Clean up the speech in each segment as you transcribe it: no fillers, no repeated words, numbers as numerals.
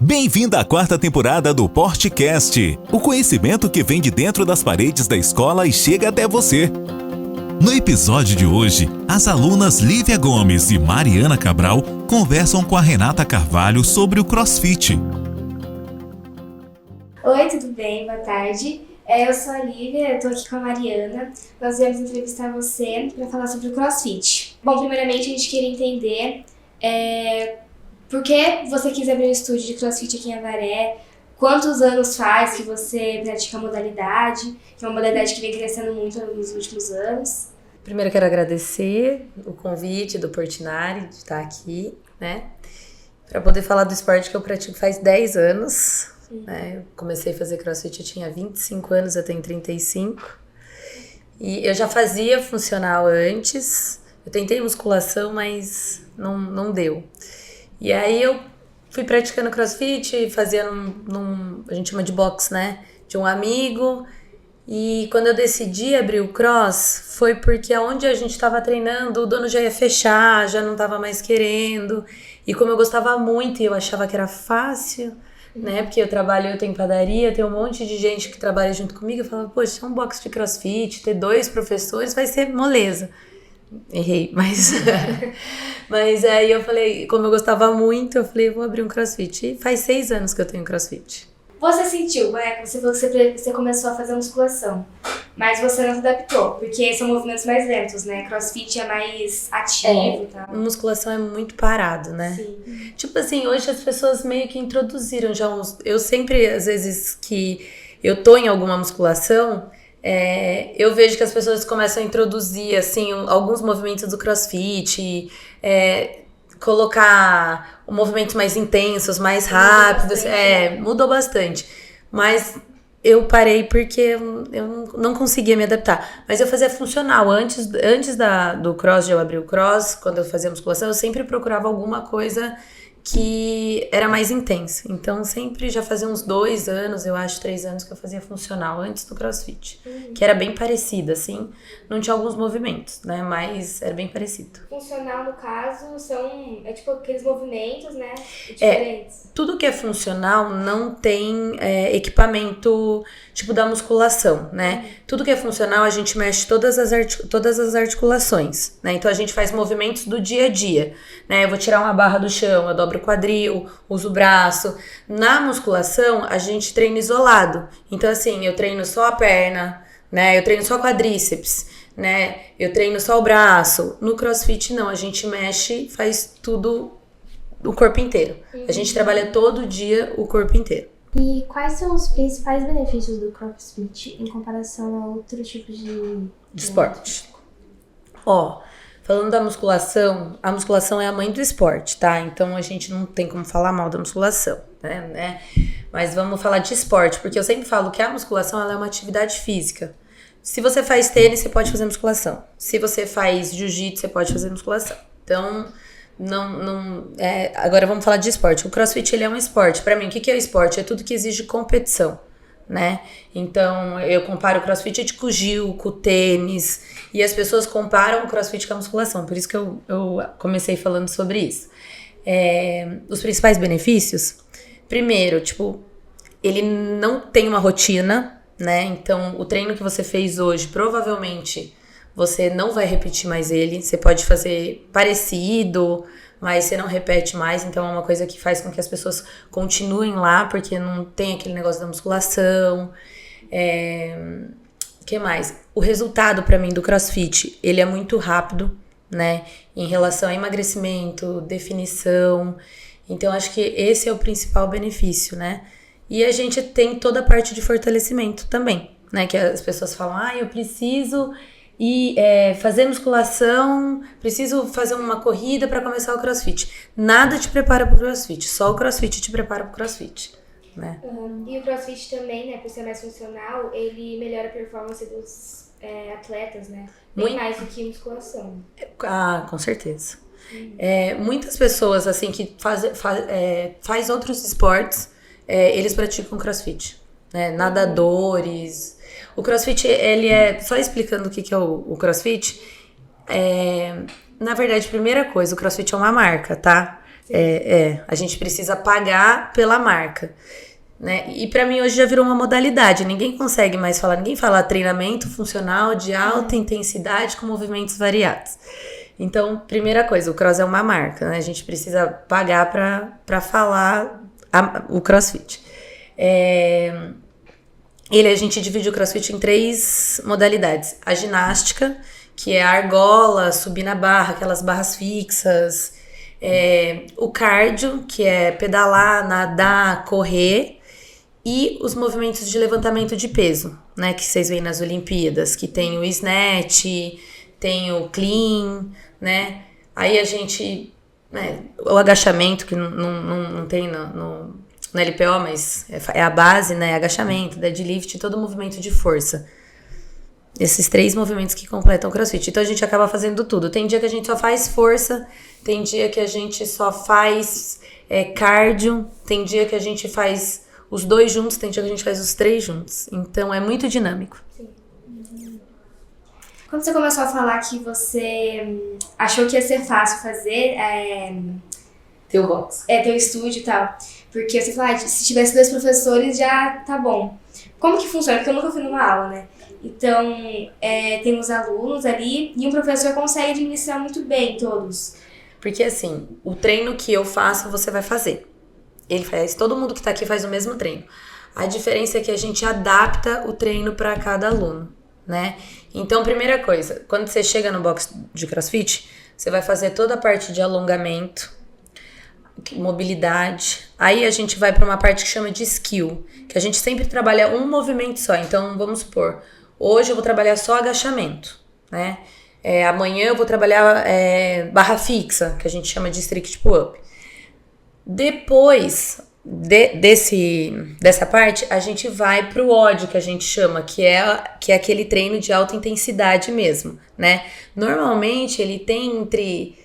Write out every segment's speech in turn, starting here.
Bem-vindo à quarta temporada do Portcast, o conhecimento que vem de dentro das paredes da escola e chega até você. No episódio de hoje, as alunas Lívia Gomes e Mariana Cabral conversam com a Renata Carvalho sobre o CrossFit. Oi, tudo bem? Boa tarde. Eu sou a Lívia, eu tô aqui com a Mariana. Nós viemos entrevistar você para falar sobre o CrossFit. Bom, primeiramente a gente queria entender por que você quis abrir um estúdio de CrossFit aqui em Avaré, quantos anos faz que você pratica a modalidade, que é uma modalidade que vem crescendo muito nos últimos anos. Primeiro quero agradecer o convite do Portinari de estar aqui, né? Para poder falar do esporte que eu pratico faz 10 anos. Né? Eu comecei a fazer CrossFit, eu tinha 25 anos, eu tenho 35. E eu já fazia funcional antes. Eu tentei musculação, mas não deu. E aí eu fui praticando CrossFit, fazia a gente chama de box, né? De um amigo. E quando eu decidi abrir o cross, foi porque aonde a gente estava treinando, o dono já ia fechar, já não estava mais querendo. E como eu gostava muito e eu achava que era fácil, né? Porque eu tenho padaria, tem um monte de gente que trabalha junto comigo. Eu falava, poxa, é um box de CrossFit, ter 2 professores vai ser moleza. Errei, mas aí eu falei, como eu gostava muito, eu falei, vou abrir um CrossFit. E faz 6 anos que eu tenho CrossFit. Você sentiu, você falou que você começou a fazer musculação, mas você não se adaptou, porque são movimentos mais lentos, né? CrossFit é mais ativo e tal. Musculação é muito parado, né? Sim. Tipo assim, hoje as pessoas meio que introduziram já Eu sempre, às vezes que eu tô em alguma musculação, eu vejo que as pessoas começam a introduzir, assim, alguns movimentos do CrossFit, colocar movimentos mais intensos, mais rápidos, mudou bastante. Mas eu parei porque eu não conseguia me adaptar. Mas eu fazia funcional. Antes do cross, de eu abrir o cross, quando eu fazia musculação, eu sempre procurava alguma coisa que era mais intensa. Então, sempre já fazia uns 2 anos, eu acho, 3 anos que eu fazia funcional antes do CrossFit. Que era bem parecido, assim. Não tinha alguns movimentos, né? Mas era bem parecido. Funcional, no caso, é tipo aqueles movimentos, né? Diferentes. Tudo que é funcional não tem equipamento tipo da musculação, né? Tudo que é funcional, a gente mexe todas as articulações, né? Então, a gente faz movimentos do dia a dia, né? Eu vou tirar uma barra do chão, eu dobro o quadril, uso o braço. Na musculação, a gente treina isolado. Então, assim, eu treino só a perna, né? Eu treino só quadríceps, né? Eu treino só o braço. No CrossFit, não. A gente mexe, faz tudo, o corpo inteiro. A gente trabalha todo dia o corpo inteiro. E quais são os principais benefícios do CrossFit em comparação a outros tipos de esporte? Falando da musculação, a musculação é a mãe do esporte, tá? Então a gente não tem como falar mal da musculação, né? Mas vamos falar de esporte, porque eu sempre falo que a musculação ela é uma atividade física. Se você faz tênis, você pode fazer musculação. Se você faz jiu-jitsu, você pode fazer musculação. Então, agora vamos falar de esporte. O CrossFit ele é um esporte. Pra mim, o que é o esporte? É tudo que exige competição, né? Então, eu comparo o CrossFit com o Gil, com o tênis, e as pessoas comparam o CrossFit com a musculação, por isso que eu comecei falando sobre isso. Os principais benefícios, primeiro, ele não tem uma rotina, né? Então, o treino que você fez hoje, provavelmente, você não vai repetir mais ele, você pode fazer parecido, mas você não repete mais, então é uma coisa que faz com que as pessoas continuem lá, porque não tem aquele negócio da musculação. O que mais? O resultado pra mim do CrossFit, ele é muito rápido, né? Em relação a emagrecimento, definição. Então acho que esse é o principal benefício, né? E a gente tem toda a parte de fortalecimento também, né? Que as pessoas falam, eu preciso fazer musculação, preciso fazer uma corrida para começar o CrossFit. Nada te prepara pro CrossFit, só o CrossFit te prepara pro CrossFit, né? E o CrossFit também, né, por ser mais funcional, ele melhora a performance dos atletas, né? Bem mais do que musculação. Com certeza. Muitas pessoas, assim, que faz outros esportes, eles praticam CrossFit, né? Nadadores. O CrossFit, ele só explicando o que é o CrossFit, na verdade, primeira coisa, o CrossFit é uma marca, tá? A gente precisa pagar pela marca, né? E pra mim hoje já virou uma modalidade, ninguém consegue mais falar, ninguém fala treinamento funcional de alta intensidade com movimentos variados. Então, primeira coisa, o cross é uma marca, né? A gente precisa pagar pra falar o CrossFit. A gente divide o CrossFit em 3 modalidades. A ginástica, que é a argola, subir na barra, aquelas barras fixas. O cardio, que é pedalar, nadar, correr. E os movimentos de levantamento de peso, né? Que vocês veem nas Olimpíadas, que tem o snatch, tem o clean, né? Aí a gente... o agachamento, que não tem no LPO, mas é a base, né? Agachamento, deadlift, todo movimento de força. Esses 3 movimentos que completam o CrossFit. Então a gente acaba fazendo tudo. Tem dia que a gente só faz força, tem dia que a gente só faz cardio, tem dia que a gente faz os 2 juntos, tem dia que a gente faz os 3 juntos. Então é muito dinâmico. Sim. Quando você começou a falar que você achou que ia ser fácil fazer Teu box. teu estúdio e tal, porque você falou, se tivesse 2 professores já tá bom. Como que funciona? Porque eu nunca fui numa aula, né? Então, tem os alunos ali e um professor consegue administrar muito bem todos. Porque assim, o treino que eu faço, você vai fazer. Ele faz, todo mundo que tá aqui faz o mesmo treino. A diferença é que a gente adapta o treino para cada aluno, né? Então, primeira coisa, quando você chega no box de CrossFit, você vai fazer toda a parte de alongamento, mobilidade. Aí a gente vai para uma parte que chama de skill, que a gente sempre trabalha um movimento só. Então, vamos supor, hoje eu vou trabalhar só agachamento, né? Amanhã eu vou trabalhar barra fixa, que a gente chama de strict pull-up. Depois dessa parte, a gente vai pro WOD, que a gente chama, que é aquele treino de alta intensidade mesmo, né? Normalmente ele tem entre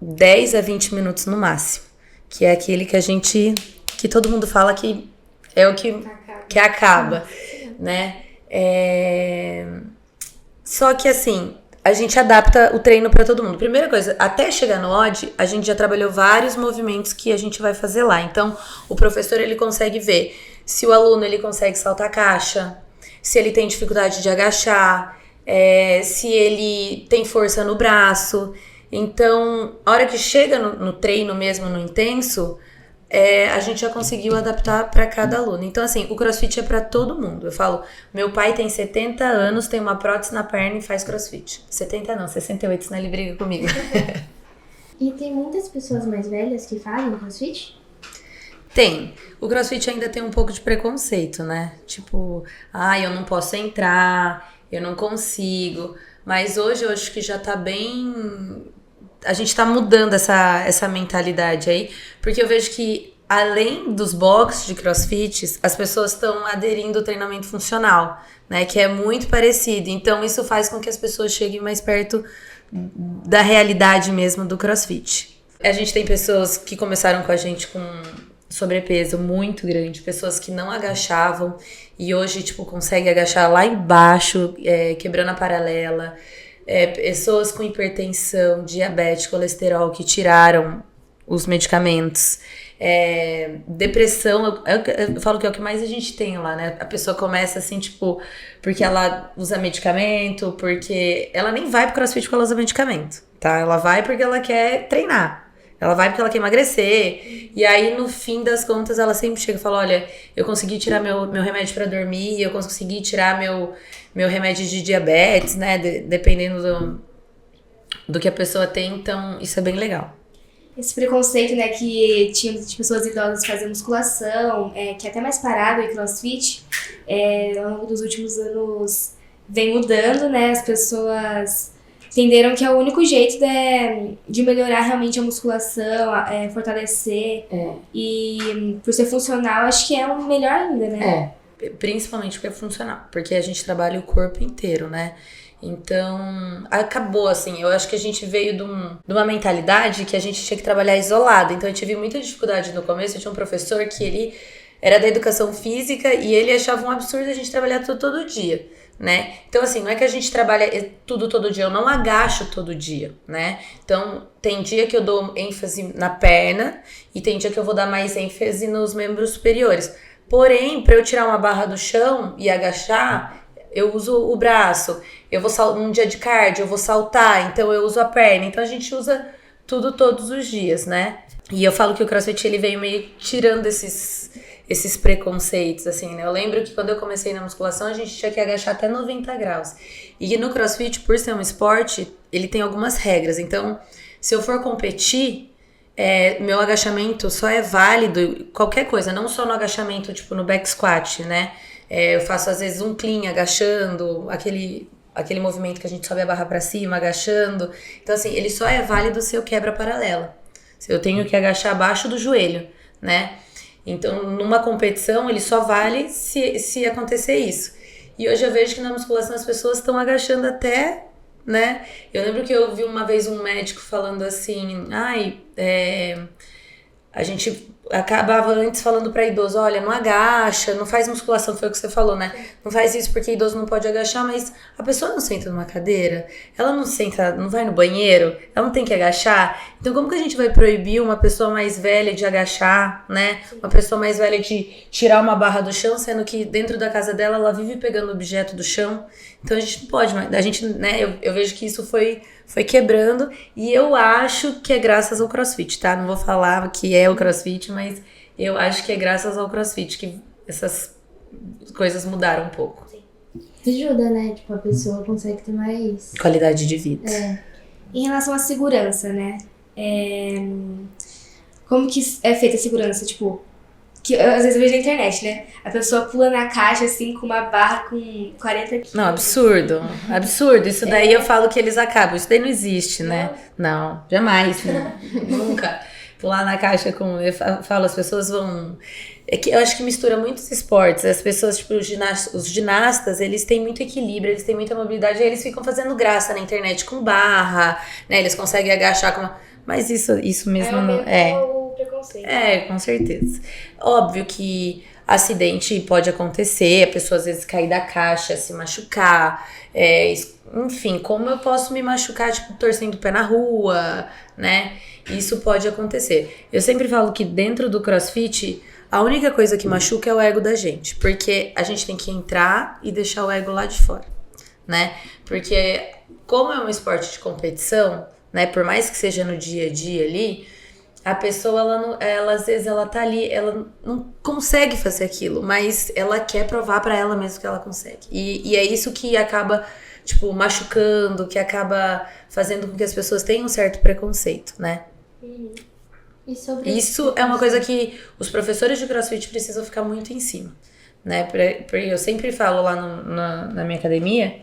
10 a 20 minutos no máximo, que é aquele que todo mundo fala que é o que acaba, né? Só que assim, a gente adapta o treino para todo mundo. Primeira coisa, até chegar no WOD, a gente já trabalhou vários movimentos que a gente vai fazer lá. Então, o professor ele consegue ver se o aluno ele consegue saltar a caixa, se ele tem dificuldade de agachar, se ele tem força no braço. Então, a hora que chega no treino mesmo, no intenso, a gente já conseguiu adaptar para cada aluno. Então, assim, o CrossFit é para todo mundo. Eu falo, meu pai tem 70 anos, tem uma prótese na perna e faz CrossFit. 70 não, 68, senão ele briga comigo. E tem muitas pessoas mais velhas que fazem CrossFit? Tem. O CrossFit ainda tem um pouco de preconceito, né? Tipo, eu não posso entrar, eu não consigo. Mas hoje eu acho que já tá bem... A gente tá mudando essa mentalidade aí, porque eu vejo que além dos boxes de CrossFit, as pessoas estão aderindo ao treinamento funcional, né, que é muito parecido. Então isso faz com que as pessoas cheguem mais perto da realidade mesmo do CrossFit. A gente tem pessoas que começaram com a gente com sobrepeso muito grande, pessoas que não agachavam e hoje conseguem agachar lá embaixo, quebrando a paralela. Pessoas com hipertensão, diabetes, colesterol que tiraram os medicamentos, depressão, eu falo que é o que mais a gente tem lá, né? A pessoa começa assim, porque ela usa medicamento, porque ela nem vai pro CrossFit porque ela usa medicamento, tá? Ela vai porque ela quer treinar, ela vai porque ela quer emagrecer, e aí no fim das contas ela sempre chega e fala, olha, eu consegui tirar meu remédio pra dormir, eu consegui tirar meu remédio de diabetes, né, dependendo do que a pessoa tem, então isso é bem legal. Esse preconceito, né, que tinha de pessoas idosas fazendo musculação, que é até mais parado em CrossFit, ao longo dos últimos anos vem mudando, né, as pessoas entenderam que é o único jeito de melhorar realmente a musculação, fortalecer, e por ser funcional, acho que é o melhor ainda, né? Principalmente porque é funcional, porque a gente trabalha o corpo inteiro, né? Então, acabou assim, eu acho que a gente veio de uma mentalidade que a gente tinha que trabalhar isolado, então eu tive muita dificuldade no começo. Eu tinha um professor que ele era da educação física e ele achava um absurdo a gente trabalhar todo dia, né? Então, assim, não é que a gente trabalha tudo todo dia, eu não agacho todo dia, né? Então, tem dia que eu dou ênfase na perna e tem dia que eu vou dar mais ênfase nos membros superiores. Porém, para eu tirar uma barra do chão e agachar, eu uso o braço. Eu vou num dia de cardio, eu vou saltar, então eu uso a perna. Então, a gente usa tudo todos os dias, né? E eu falo que o CrossFit, ele veio meio tirando esses preconceitos, assim, né? Eu lembro que quando eu comecei na musculação, a gente tinha que agachar até 90 graus. E no CrossFit, por ser um esporte, ele tem algumas regras. Então, se eu for competir, meu agachamento só é válido, qualquer coisa, não só no agachamento, tipo no back squat, né? Eu faço, às vezes, um clean agachando, aquele movimento que a gente sobe a barra pra cima, agachando. Então, assim, ele só é válido se eu quebra paralela. Se eu tenho que agachar abaixo do joelho, né? Então, numa competição, ele só vale se acontecer isso. E hoje eu vejo que na musculação as pessoas estão agachando até, né? Eu lembro que eu vi uma vez um médico falando assim, a gente acabava antes falando para idoso, olha, não agacha, não faz musculação, foi o que você falou, né? Não faz isso porque idoso não pode agachar, mas a pessoa não senta numa cadeira, ela não senta, não vai no banheiro, ela não tem que agachar. Então como que a gente vai proibir uma pessoa mais velha de agachar, né? Uma pessoa mais velha de tirar uma barra do chão, sendo que dentro da casa dela ela vive pegando objeto do chão. Então a gente não pode, a gente, né, eu vejo que isso foi quebrando, e eu acho que é graças ao CrossFit, tá? Não vou falar que é o CrossFit, mas eu acho que é graças ao CrossFit que essas coisas mudaram um pouco. Ajuda, né? Tipo, a pessoa consegue ter mais qualidade de vida. Em relação à segurança, né? Como que é feita a segurança? Tipo, que às vezes eu vejo na internet, né? A pessoa pula na caixa, assim, com uma barra com 40 quilos. Não, absurdo. Absurdo. Isso daí eu falo que eles acabam. Isso daí não existe, né? Não, jamais. Né? Nunca. Pular na caixa com... Eu falo, as pessoas vão... É que eu acho que mistura muitos esportes. As pessoas, tipo, os ginastas, eles têm muito equilíbrio, eles têm muita mobilidade, aí eles ficam fazendo graça na internet com barra, né? Eles conseguem agachar com... Mas isso mesmo não... Preconceito. Com certeza. Óbvio que acidente pode acontecer, a pessoa às vezes cair da caixa, se machucar, enfim, como eu posso me machucar, tipo, torcendo o pé na rua, né? Isso pode acontecer. Eu sempre falo que dentro do CrossFit, a única coisa que machuca é o ego da gente, porque a gente tem que entrar e deixar o ego lá de fora, né? Porque como é um esporte de competição, né, por mais que seja no dia a dia ali, a pessoa, ela às vezes, ela tá ali, ela não consegue fazer aquilo, mas ela quer provar pra ela mesmo que ela consegue. E é isso que acaba, tipo, machucando, que acaba fazendo com que as pessoas tenham um certo preconceito, né? E sobre isso é uma coisa que os professores de CrossFit precisam ficar muito em cima, né? Porque eu sempre falo lá na minha academia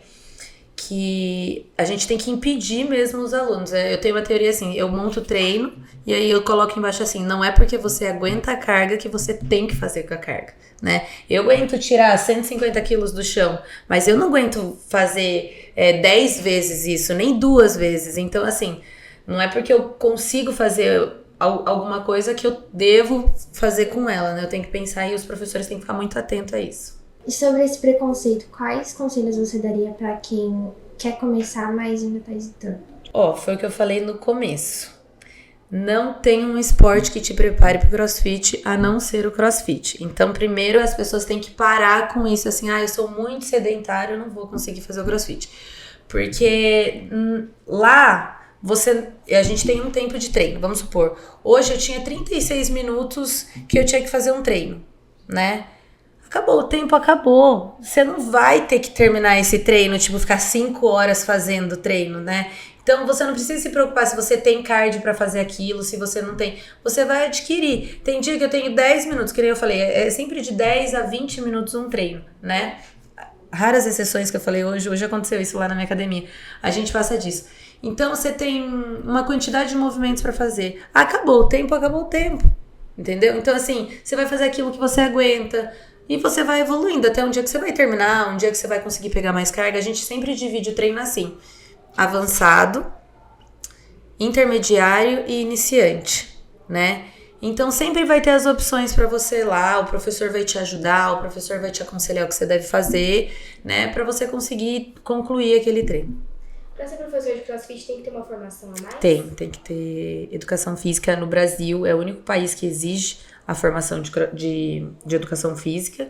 que a gente tem que impedir mesmo os alunos. Eu tenho uma teoria assim, eu monto o treino e aí eu coloco embaixo assim, não é porque você aguenta a carga que você tem que fazer com a carga, né? Eu aguento tirar 150 quilos do chão, mas eu não aguento fazer 10 vezes isso, nem 2 vezes. Então, assim, não é porque eu consigo fazer alguma coisa que eu devo fazer com ela, né? Eu tenho que pensar e os professores têm que ficar muito atentos a isso. E sobre esse preconceito, quais conselhos você daria pra quem quer começar, mas ainda tá hesitando? Foi o que eu falei no começo. Não tem um esporte que te prepare pro CrossFit a não ser o CrossFit. Então, primeiro as pessoas têm que parar com isso, assim, eu sou muito sedentário, eu não vou conseguir fazer o CrossFit. Porque lá, a gente tem um tempo de treino, vamos supor. Hoje eu tinha 36 minutos que eu tinha que fazer um treino, né? Acabou, o tempo acabou. Você não vai ter que terminar esse treino, tipo, ficar 5 horas fazendo treino, né? Então, você não precisa se preocupar se você tem cardio pra fazer aquilo, se você não tem. Você vai adquirir. Tem dia que eu tenho 10 minutos, que nem eu falei, é sempre de 10 a 20 minutos um treino, né? Raras exceções que eu falei hoje aconteceu isso lá na minha academia. A gente passa disso. Então, você tem uma quantidade de movimentos pra fazer. Acabou o tempo, entendeu? Então, assim, você vai fazer aquilo que você aguenta. E você vai evoluindo até um dia que você vai terminar, um dia que você vai conseguir pegar mais carga. A gente sempre divide o treino assim: avançado, intermediário e iniciante, né? Então sempre vai ter as opções para você lá, o professor vai te ajudar, o professor vai te aconselhar o que você deve fazer, né, para você conseguir concluir aquele treino. Para ser professor de CrossFit tem que ter uma formação a mais? Tem que ter educação física. No Brasil é o único país que exige a formação de educação física.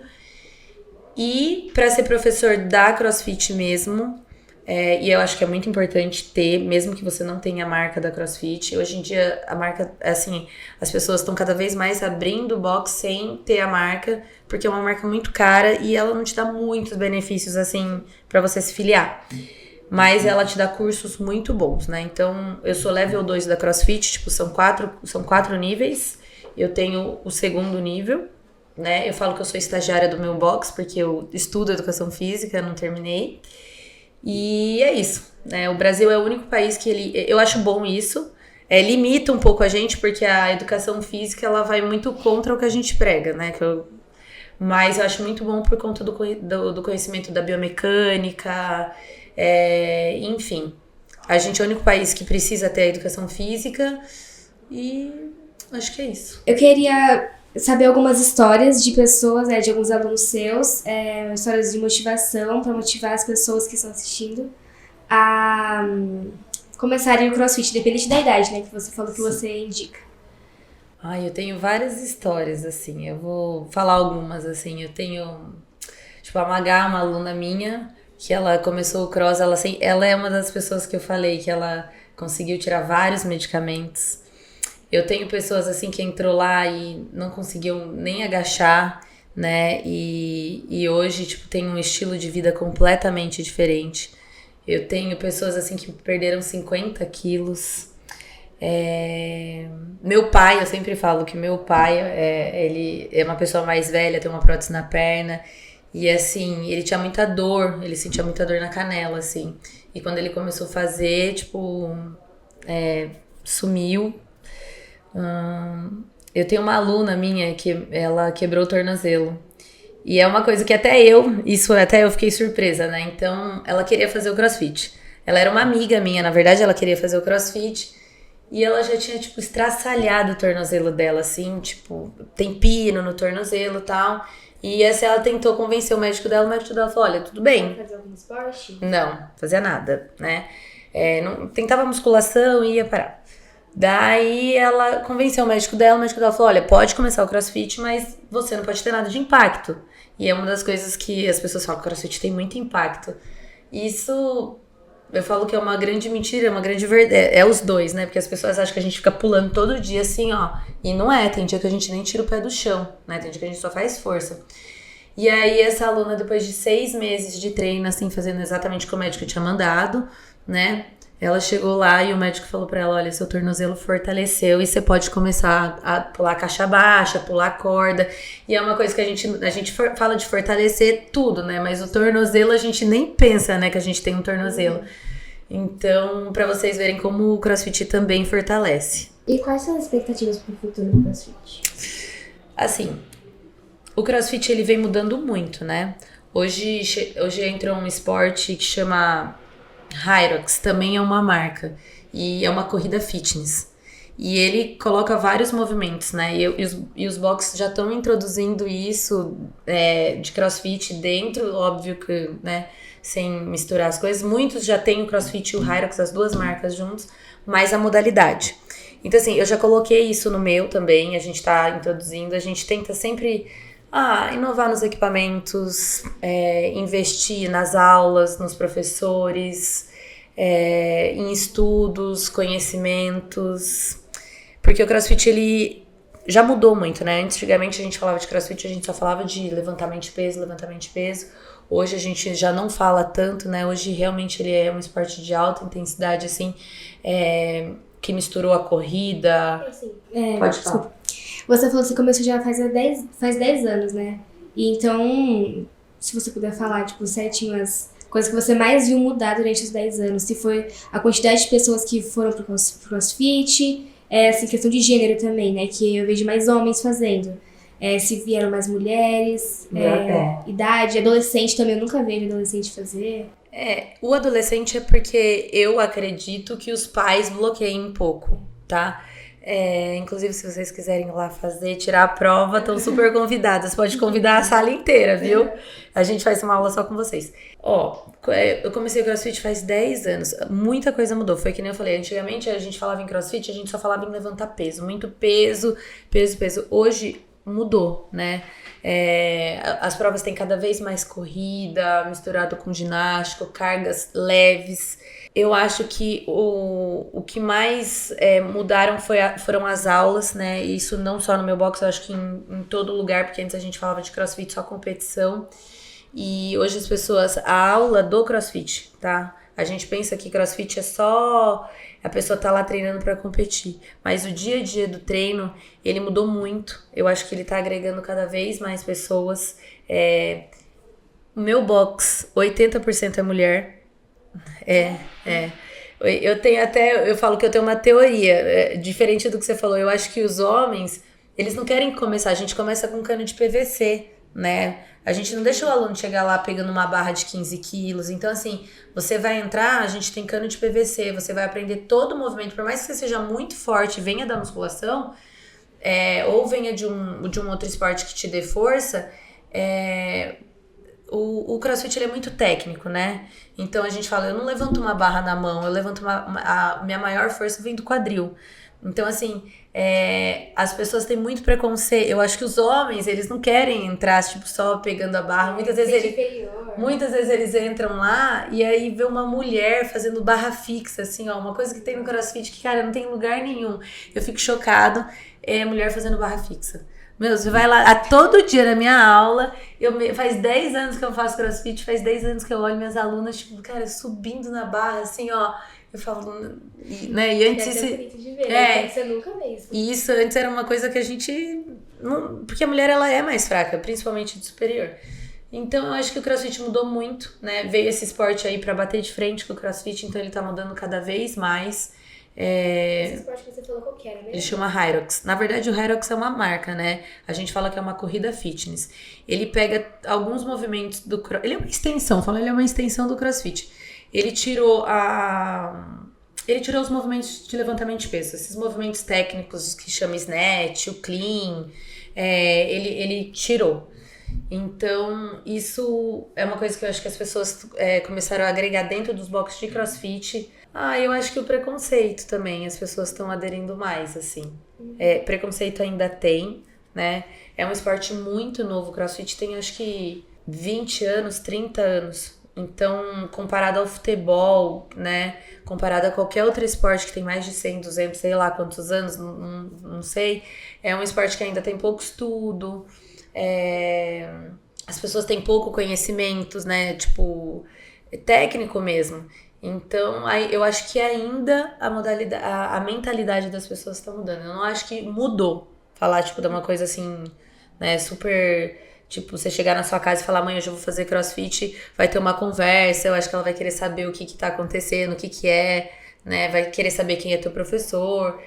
E para ser professor da CrossFit mesmo, e eu acho que é muito importante ter, mesmo que você não tenha a marca da CrossFit. Hoje em dia a marca, assim, as pessoas estão cada vez mais abrindo box sem ter a marca, porque é uma marca muito cara e ela não te dá muitos benefícios, assim, para você se filiar. Mas ela te dá cursos muito bons, né? Então, eu sou level 2 da CrossFit, tipo, são quatro níveis. Eu tenho o segundo nível, né? Eu falo que eu sou estagiária do meu box, porque eu estudo educação física, não terminei. E é isso, né? O Brasil é o único país que eu acho bom isso. Limita um pouco a gente, porque a educação física, ela vai muito contra o que a gente prega, né? Mas eu acho muito bom por conta do conhecimento da biomecânica, enfim. A gente é o único país que precisa ter a educação física e acho que é isso. Eu queria saber algumas histórias de pessoas, de alguns alunos seus, histórias de motivação para motivar as pessoas que estão assistindo a começarem o CrossFit, independente da idade, né, que você falou que você indica. Eu tenho várias histórias, assim, eu vou falar algumas, assim, eu tenho, tipo, a Magá, uma aluna minha, que ela começou o cross, ela é uma das pessoas que eu falei que ela conseguiu tirar vários medicamentos. Eu tenho pessoas, assim, que entrou lá e não conseguiam nem agachar, né, e hoje, tipo, tem um estilo de vida completamente diferente. Eu tenho pessoas, assim, que perderam 50 quilos. Meu pai, eu sempre falo que meu pai, ele é uma pessoa mais velha, tem uma prótese na perna, e assim, ele tinha muita dor, ele sentia muita dor na canela, assim, e quando ele começou a fazer, tipo, sumiu. Eu tenho uma aluna minha que ela quebrou o tornozelo, e é uma coisa que até eu fiquei surpresa, né, então ela queria fazer o CrossFit, ela era uma amiga minha, na verdade ela queria fazer o CrossFit, e ela já tinha, tipo, estraçalhado o tornozelo dela, assim, tipo, tem pino no tornozelo e tal. E essa ela tentou convencer o médico dela falou, olha, tudo bem. Fazer algum esporte? Não, fazia nada, né? Não, tentava musculação e ia parar. Daí ela convenceu o médico dela falou, olha, pode começar o CrossFit, mas você não pode ter nada de impacto. E é uma das coisas que as pessoas falam que o CrossFit tem muito impacto. Isso... Eu falo que é uma grande mentira, é uma grande verdade. É os dois, né? Porque as pessoas acham que a gente fica pulando todo dia assim, ó. E não é. Tem dia que a gente nem tira o pé do chão, né? Tem dia que a gente só faz força. E aí, essa aluna, depois de 6 meses de treino, assim, fazendo exatamente o que o médico tinha mandado, né? Ela chegou lá e o médico falou pra ela, olha, seu tornozelo fortaleceu e você pode começar a pular caixa baixa, pular corda. E é uma coisa que a gente fala de fortalecer tudo, né? Mas o tornozelo a gente nem pensa, né, que a gente tem um tornozelo. Então, pra vocês verem como o CrossFit também fortalece. E quais são as expectativas pro futuro do CrossFit? Assim, o CrossFit ele vem mudando muito, né? Hoje entrou um esporte que chama Hyrox, também é uma marca e é uma corrida fitness. E ele coloca vários movimentos, né? E os boxes já estão introduzindo isso de CrossFit dentro, óbvio que, né, sem misturar as coisas. Muitos já têm o CrossFit e o Hyrox, as duas marcas juntos, mas a modalidade. Então, assim, eu já coloquei isso no meu também, a gente tá introduzindo, a gente tenta sempre inovar nos equipamentos, investir nas aulas, nos professores, em estudos, conhecimentos, porque o CrossFit, ele já mudou muito, né? Antigamente a gente falava de CrossFit, a gente só falava de levantamento de peso. Hoje a gente já não fala tanto, né? Hoje realmente ele é um esporte de alta intensidade, assim, que misturou a corrida. Pode falar. Você falou que você começou já faz 10 anos, né? E então, se você puder falar, tipo, certinho as coisas que você mais viu mudar durante os 10 anos, se foi a quantidade de pessoas que foram pro CrossFit, assim, questão de gênero também, né? Que eu vejo mais homens fazendo. Se vieram mais mulheres, idade, adolescente também, eu nunca vejo adolescente fazer. O adolescente é porque eu acredito que os pais bloqueiem um pouco, tá? Inclusive, se vocês quiserem ir lá fazer, tirar a prova, estão super convidadas. Pode convidar a sala inteira, viu? A gente faz uma aula só com vocês. Eu comecei o CrossFit faz 10 anos. Muita coisa mudou. Foi que nem eu falei, antigamente a gente falava em CrossFit, a gente só falava em levantar peso. Muito peso, peso. Hoje mudou, né? As provas têm cada vez mais corrida, misturado com ginástica, cargas leves. Eu acho que o que mais mudaram foram as aulas, né? Isso não só no meu box, eu acho que em todo lugar, porque antes a gente falava de CrossFit só competição. E hoje as pessoas, a aula do CrossFit, tá? A gente pensa que CrossFit é só a pessoa tá lá treinando pra competir. Mas o dia a dia do treino, ele mudou muito. Eu acho que ele tá agregando cada vez mais pessoas. O meu box, 80% é mulher. Eu falo que eu tenho uma teoria, diferente do que você falou. Eu acho que os homens, eles não querem começar. A gente começa com cano de PVC, né? A gente não deixa o aluno chegar lá pegando uma barra de 15 quilos. Então, assim, você vai entrar, a gente tem cano de PVC, você vai aprender todo o movimento. Por mais que você seja muito forte e venha da musculação, ou venha de um outro esporte que te dê força, o CrossFit ele é muito técnico, né? Então a gente fala, eu não levanto uma barra na mão, eu levanto a minha maior força vem do quadril. Então, assim, as pessoas têm muito preconceito. Eu acho que os homens, eles não querem entrar, tipo, só pegando a barra. Muitas vezes eles entram lá e aí vê uma mulher fazendo barra fixa, assim, ó. Uma coisa que tem no CrossFit que, cara, não tem lugar nenhum. Eu fico chocado, mulher fazendo barra fixa. Meu, você vai lá, todo dia na minha aula, faz 10 anos que eu faço CrossFit, faz 10 anos que eu olho minhas alunas, tipo, cara, subindo na barra, assim, ó. Eu falo, né, e antes bonito de ver, né? Você nunca vê isso. E isso antes era uma coisa que a gente, porque a mulher, ela é mais fraca, principalmente de superior. Então, eu acho que o CrossFit mudou muito, né, veio esse esporte aí pra bater de frente com o CrossFit, então ele tá mudando cada vez mais. Esse esporte que você falou qual que era, né? Ele chama Hyrox. Na verdade, o Hyrox é uma marca, né? A gente fala que é uma corrida fitness. Ele pega alguns movimentos do CrossFit. Ele é uma extensão, ele é uma extensão do CrossFit. Ele tirou os movimentos de levantamento de peso, esses movimentos técnicos que chama snatch, o clean, ele tirou. Então, isso é uma coisa que eu acho que as pessoas começaram a agregar dentro dos boxes de CrossFit. Eu acho que o preconceito também, as pessoas estão aderindo mais, assim. Preconceito ainda tem, né? É um esporte muito novo, o CrossFit tem acho que 20 anos, 30 anos. Então, comparado ao futebol, né? Comparado a qualquer outro esporte que tem mais de 100, 200, sei lá quantos anos, não sei. É um esporte que ainda tem pouco estudo. As pessoas têm pouco conhecimento, né? Tipo, técnico mesmo. Então, eu acho que ainda a mentalidade das pessoas está mudando. Eu não acho que mudou. Falar, tipo, de uma coisa assim, né? Super... Tipo, você chegar na sua casa e falar, mãe, hoje eu vou fazer CrossFit, vai ter uma conversa, eu acho que ela vai querer saber o que tá acontecendo, o que é, né? Vai querer saber quem é teu professor.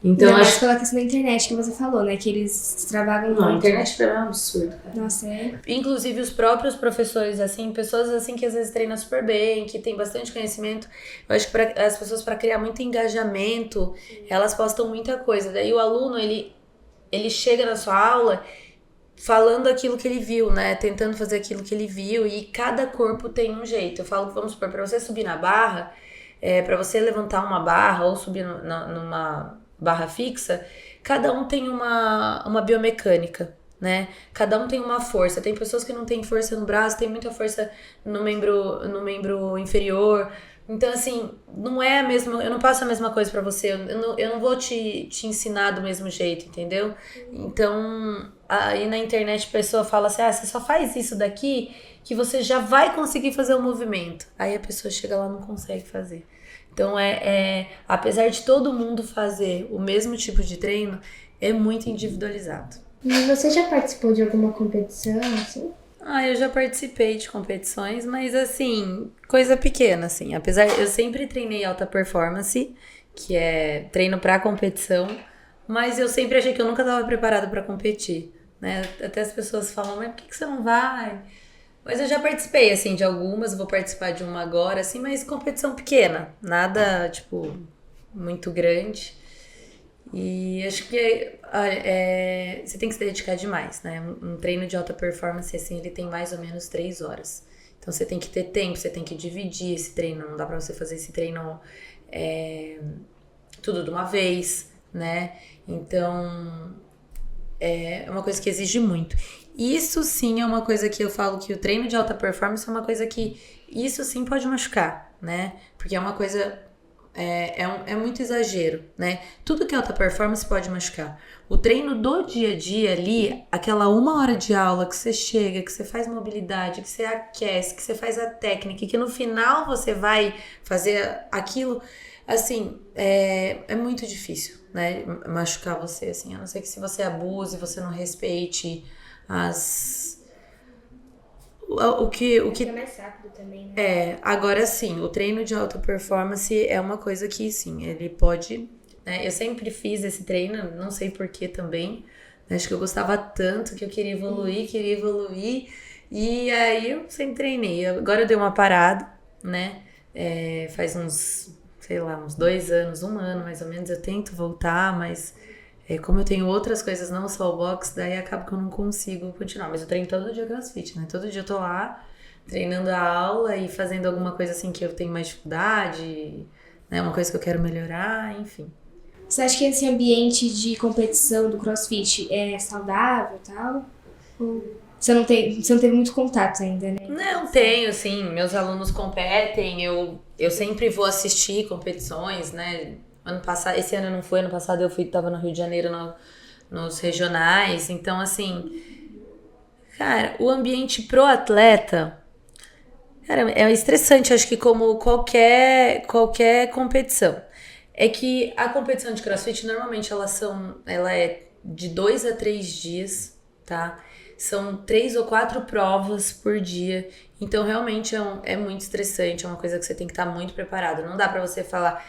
Então, eu acho que pela questão da internet que você falou, né? Que eles extravagam muito. Não, a internet pra mim é um absurdo, cara. Nossa, Inclusive, os próprios professores, assim, pessoas assim que às vezes treinam super bem, que tem bastante conhecimento. Eu acho que as pessoas, pra criar muito engajamento, elas postam muita coisa. Daí o aluno, ele chega na sua aula falando aquilo que ele viu, né? Tentando fazer aquilo que ele viu. E cada corpo tem um jeito. Eu falo, vamos supor, pra você subir na barra, pra você levantar uma barra ou subir numa barra fixa, cada um tem uma biomecânica, né? Cada um tem uma força. Tem pessoas que não têm força no braço, tem muita força no membro inferior. Então, assim, não é a mesma... Eu não passo a mesma coisa pra você. Eu não vou te ensinar do mesmo jeito, entendeu? Então, aí na internet a pessoa fala assim, você só faz isso daqui que você já vai conseguir fazer o movimento. Aí a pessoa chega lá e não consegue fazer. Então, apesar de todo mundo fazer o mesmo tipo de treino, é muito individualizado. E você já participou de alguma competição, assim? Eu já participei de competições, mas assim, coisa pequena, assim. Apesar, eu sempre treinei alta performance, que é treino pra competição, mas eu sempre achei que eu nunca estava preparada pra competir, né? Até as pessoas falam, mas por que você não vai? Mas eu já participei, assim, de algumas, vou participar de uma agora, assim, mas competição pequena, nada, tipo, muito grande. E acho que você tem que se dedicar demais, né? Um treino de alta performance, assim, ele tem mais ou menos 3 horas. Então você tem que ter tempo, você tem que dividir esse treino. Não dá pra você fazer esse treino tudo de uma vez, né? Então é uma coisa que exige muito. Isso sim é uma coisa que eu falo que o treino de alta performance é uma coisa que isso sim pode machucar, né? Porque é uma coisa... É muito exagero, né? Tudo que é alta performance pode machucar. O treino do dia a dia ali, aquela 1 hora de aula que você chega, que você faz mobilidade, que você aquece, que você faz a técnica, e que no final você vai fazer aquilo, assim, é muito difícil, né? Machucar você, assim. A não ser que se você abuse, você não respeite o que Fica mais rápido também, né? agora sim, o treino de alta performance é uma coisa que sim, ele pode, né? Eu sempre fiz esse treino, não sei porquê também, né? Acho que eu gostava tanto que eu queria evoluir, e aí eu sempre treinei. Agora eu dei uma parada, né? Faz uns 2 anos, 1 ano mais ou menos, eu tento voltar, mas como eu tenho outras coisas, não só o boxe, daí acaba que eu não consigo continuar. Mas eu treino todo dia CrossFit, né? Todo dia eu tô lá treinando a aula e fazendo alguma coisa assim que eu tenho mais dificuldade, né? Uma coisa que eu quero melhorar, enfim. Você acha que esse ambiente de competição do CrossFit é saudável e tal? Ou você não teve muito contato ainda, né? Não, tenho, sim. Meus alunos competem, eu sempre vou assistir competições, né? Esse ano eu não fui, ano passado tava no Rio de Janeiro nos regionais. Então, assim, cara, o ambiente pro atleta, cara, é estressante, acho que como qualquer competição. É que a competição de CrossFit, normalmente ela é de 2 a 3 dias, tá? São 3 ou 4 provas por dia. Então, realmente é muito estressante, é uma coisa que você tem que estar muito preparado. Não dá pra você falar,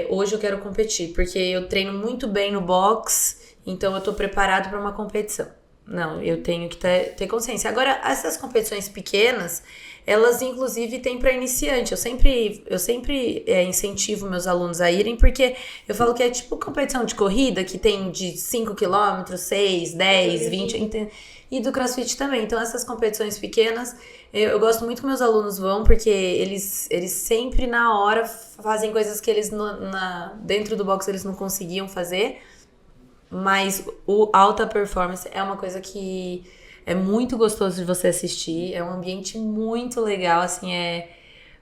hoje eu quero competir, porque eu treino muito bem no box, então eu tô preparado pra uma competição. Não, eu tenho que ter consciência. Agora, essas competições pequenas, elas inclusive têm para iniciante. Eu sempre incentivo meus alunos a irem, porque eu falo que é tipo competição de corrida, que tem de 5 km, 6, 10, 20, e do CrossFit também. Então, essas competições pequenas, eu gosto muito que meus alunos vão, porque eles sempre na hora fazem coisas que eles dentro do box eles não conseguiam fazer. Mas o alta performance é uma coisa que é muito gostoso de você assistir, é um ambiente muito legal, assim,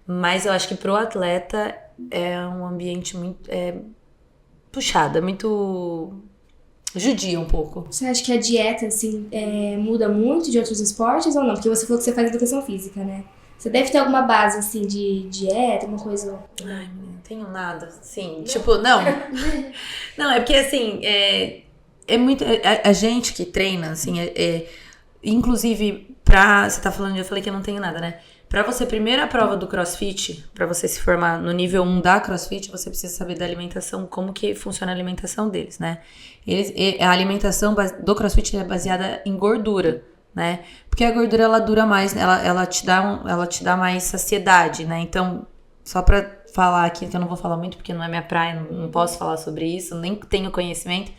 mas eu acho que pro atleta é um ambiente muito puxado, é muito judia um pouco. Você acha que a dieta, assim, muda muito de outros esportes ou não? Porque você falou que você faz educação física, né? Você deve ter alguma base, assim, de dieta, alguma coisa... Ai, não tenho nada, assim, tipo, não. Não, é porque, assim, é muito... A gente que treina, assim, inclusive, você tá falando, eu falei que eu não tenho nada, né? Pra você, primeira prova do CrossFit, pra você se formar no nível 1 da CrossFit, você precisa saber da alimentação, como que funciona a alimentação deles, né? A alimentação do CrossFit é baseada em gordura, né? Porque a gordura, ela dura mais, ela te dá mais saciedade, né? Então, só pra falar aqui, que eu não vou falar muito, porque não é minha praia, não posso falar sobre isso, nem tenho conhecimento,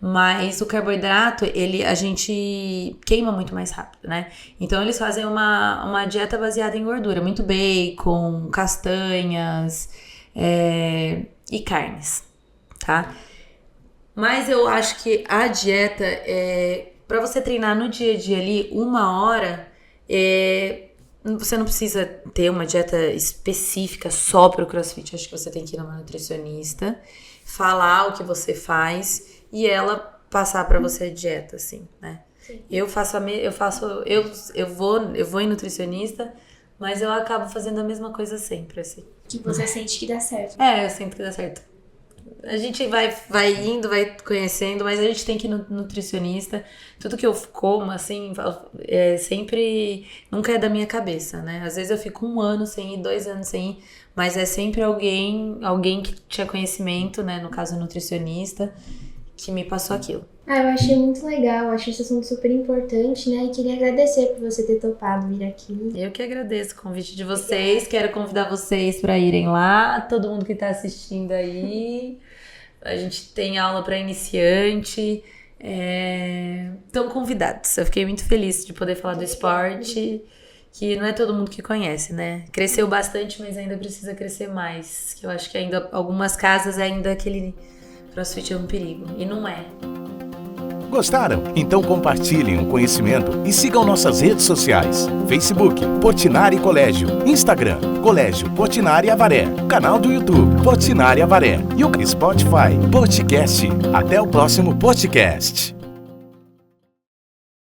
mas o carboidrato, a gente queima muito mais rápido, né? Então, eles fazem uma dieta baseada em gordura, muito bacon, castanhas e carnes, tá? Mas eu acho que a dieta, pra você treinar no dia a dia ali, 1 hora, você não precisa ter uma dieta específica só pro CrossFit. Acho que você tem que ir numa nutricionista, falar o que você faz e ela passar pra você a dieta, assim, né? Sim. Eu vou em nutricionista, mas eu acabo fazendo a mesma coisa sempre, assim. Que você sente que dá certo. Eu sinto que dá certo. A gente vai indo, vai conhecendo, mas a gente tem que ir no nutricionista. Tudo que eu como, assim, sempre... Nunca é da minha cabeça, né? Às vezes eu fico 1 ano sem ir, 2 anos sem ir, mas é sempre alguém que tinha conhecimento, né? No caso, nutricionista, que me passou aquilo. Eu achei muito legal, eu achei esse assunto super importante, né? E queria agradecer por você ter topado vir aqui. Eu que agradeço o convite de vocês, quero convidar vocês para irem lá, todo mundo que tá assistindo aí, A gente tem aula para iniciante. Estão convidados. Eu fiquei muito feliz de poder falar do esporte, que não é todo mundo que conhece, né? Cresceu bastante, mas ainda precisa crescer mais. Que eu acho que ainda algumas casas ainda aquele CrossFit é um perigo. E não é. Gostaram? Então compartilhem o conhecimento e sigam nossas redes sociais. Facebook, Portinari Colégio. Instagram, Colégio Portinari Avaré. Canal do YouTube, Portinari Avaré. E o Spotify, Podcast. Até o próximo podcast.